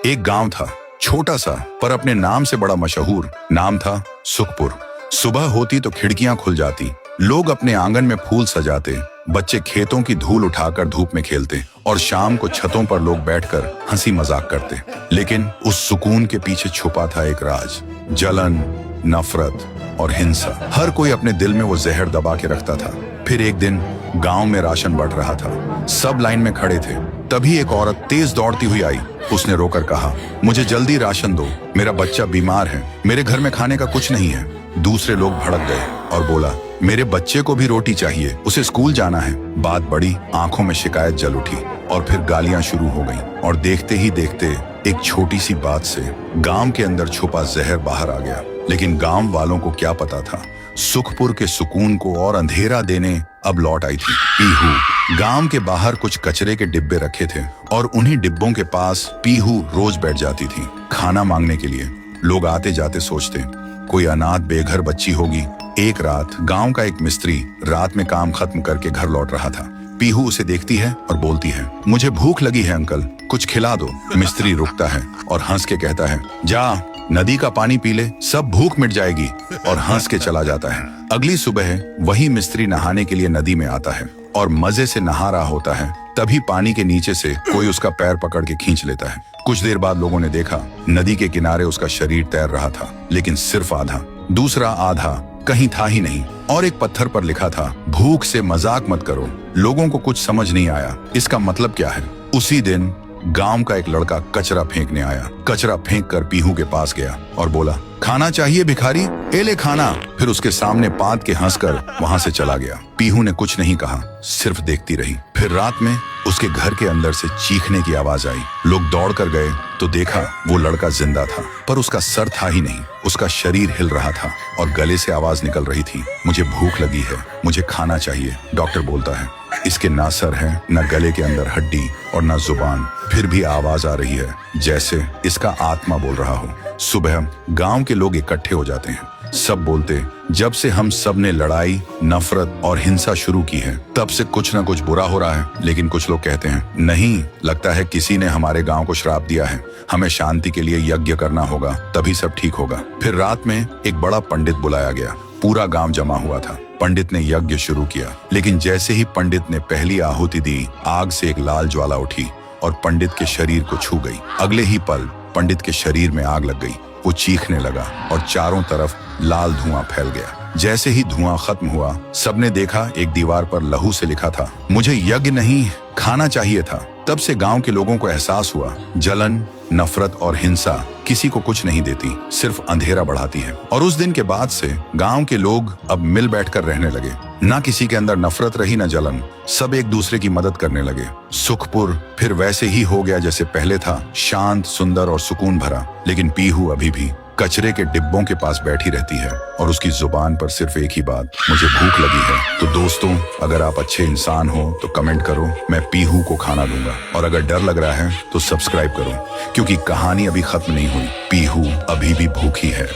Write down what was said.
एक गांव था, छोटा सा पर अपने नाम से बड़ा मशहूर। नाम था सुखपुर। सुबह होती तो खिड़कियां खुल जाती, लोग अपने आंगन में फूल सजाते, बच्चे खेतों की धूल उठाकर धूप में खेलते और शाम को छतों पर लोग बैठकर हंसी मजाक करते। लेकिन उस सुकून के पीछे छुपा था एक राज, जलन, नफरत और हिंसा। हर कोई अपने दिल में वो जहर दबा के रखता था। फिर एक दिन गांव में राशन बढ़ रहा था, सब लाइन में खड़े थे। तभी एक औरत तेज दौड़ती हुई आई। उसने रोकर कहा, मुझे जल्दी राशन दो, मेरा बच्चा बीमार है, मेरे घर में खाने का कुछ नहीं है। दूसरे लोग भड़क गए और बोला, मेरे बच्चे को भी रोटी चाहिए, उसे स्कूल जाना है। बात बढ़ी, आंखों में शिकायत जल उठी और फिर गालियां शुरू हो गईं। और देखते ही देखते एक छोटी सी बात से गांव के अंदर छुपा जहर बाहर आ गया। लेकिन गांव वालों को क्या पता था, सुखपुर के सुकून को और अंधेरा देने अब लौट आई थी पीहू। गांव के बाहर कुछ कचरे के डिब्बे रखे थे और उन्हीं डिब्बों के पास पीहू रोज बैठ जाती थी खाना मांगने के लिए। लोग आते जाते सोचते कोई अनाथ बेघर बच्ची होगी। एक रात गांव का एक मिस्त्री रात में काम खत्म करके घर लौट रहा था। पीहू उसे देखती है और बोलती है, मुझे भूख लगी है अंकल, कुछ खिला दो। मिस्त्री रुकता है और हंस के कहता है, जा नदी का पानी पी ले, सब भूख मिट जाएगी, और हंस के चला जाता है। अगली सुबह वही मिस्त्री नहाने के लिए नदी में आता है और मजे से नहा रहा होता है। तभी पानी के नीचे से कोई उसका पैर पकड़ के खींच लेता है। कुछ देर बाद लोगों ने देखा, नदी के किनारे उसका शरीर तैर रहा था, लेकिन सिर्फ आधा, दूसरा आधा कहीं था ही नहीं। और एक पत्थर पर लिखा था, भूख से मजाक मत करो। लोगों को कुछ समझ नहीं आया इसका मतलब क्या है। उसी दिन गांव का एक लड़का कचरा फेंकने आया। कचरा फेंक कर पीहू के पास गया और बोला, खाना चाहिए भिखारी, ए ले खाना। फिर उसके सामने पाद के हंसकर वहां से चला गया। पीहू ने कुछ नहीं कहा, सिर्फ देखती रही। फिर रात में उसके घर के अंदर से चीखने की आवाज आई। लोग दौड़ कर गए तो देखा वो लड़का जिंदा था, पर उसका सर था ही नहीं। उसका शरीर हिल रहा था और गले से आवाज निकल रही थी, मुझे भूख लगी है, मुझे खाना चाहिए। डॉक्टर बोलता है, इसके ना सर है, न गले के अंदर हड्डी और न जुबान। फिर भी आवाज आ रही है जैसे इसका आत्मा बोल रहा हो। सुबह गांव के लोग इकट्ठे हो जाते हैं। सब बोलते, जब से हम सब ने लड़ाई, नफरत और हिंसा शुरू की है, तब से कुछ न कुछ बुरा हो रहा है। लेकिन कुछ लोग कहते हैं, नहीं, लगता है किसी ने हमारे गांव को श्राप दिया है, हमें शांति के लिए यज्ञ करना होगा, तभी सब ठीक होगा। फिर रात में एक बड़ा पंडित बुलाया गया। पूरा गांव जमा हुआ था। पंडित ने यज्ञ शुरू किया, लेकिन जैसे ही पंडित ने पहली आहुति दी, आग से एक लाल ज्वाला उठी और पंडित के शरीर को छू गई। अगले ही पल पंडित के शरीर में आग लग गई। वो चीखने लगा और चारों तरफ लाल धुआं फैल गया। जैसे ही धुआं खत्म हुआ, सबने देखा एक दीवार पर लहू से लिखा था, मुझे यज्ञ नहीं, खाना चाहिए था। तब से गांव के लोगों को एहसास हुआ, जलन, नफरत और हिंसा किसी को कुछ नहीं देती, सिर्फ अंधेरा बढ़ाती है। और उस दिन के बाद से गांव के लोग अब मिल बैठकर रहने लगे। ना किसी के अंदर नफरत रही, न जलन। सब एक दूसरे की मदद करने लगे। सुखपुर फिर वैसे ही हो गया जैसे पहले था, शांत, सुंदर और सुकून भरा। लेकिन पीहू अभी भी कचरे के डिब्बों के पास बैठी रहती है और उसकी जुबान पर सिर्फ एक ही बात, मुझे भूख लगी है। तो दोस्तों, अगर आप अच्छे इंसान हो तो कमेंट करो, मैं पीहू को खाना दूंगा। और अगर डर लग रहा है तो सब्सक्राइब करो, क्योंकि कहानी अभी खत्म नहीं हुई, पीहू अभी भी भूखी है।